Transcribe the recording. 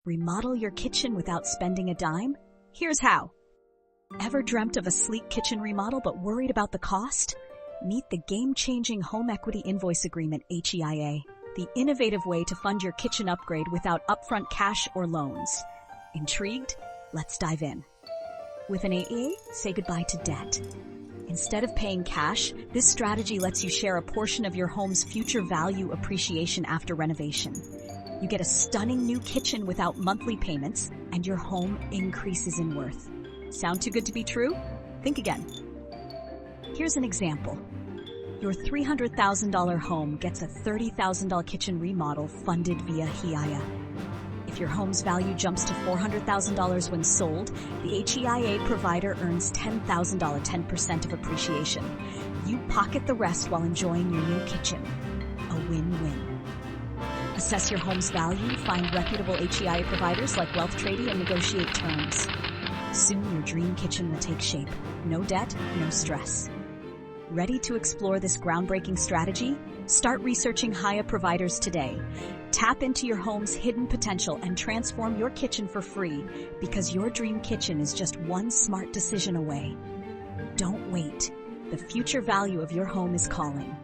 Remodel your kitchen without spending a dime? Here's how. Ever dreamt of a sleek kitchen remodel but worried about the cost? Meet the game-changing Home Equity Invoice Agreement, HEIA, the innovative way to fund your kitchen upgrade without upfront cash or loans. Intrigued? Let's dive in. With an HEIA, say goodbye to debt. Instead of paying cash, this strategy lets you share a portion of your home's future value appreciation after renovation. You get a stunning new kitchen without monthly payments, and your home increases in worth. Sound too good to be true? Think again. Here's an example. Your $300,000 home gets a $30,000 kitchen remodel funded via HEIA. If your home's value jumps to $400,000 when sold, the HEIA provider earns $10,000, 10% of appreciation. You pocket the rest while enjoying your new kitchen. A win-win. Assess your home's value, find reputable HEIA providers like Wealth Tradie, and negotiate terms. Soon your dream kitchen will take shape. No debt, no stress. Ready to explore this groundbreaking strategy? Start researching HEIA providers today. Tap into your home's hidden potential and transform your kitchen for free, because your dream kitchen is just one smart decision away. Don't wait. The future value of your home is calling.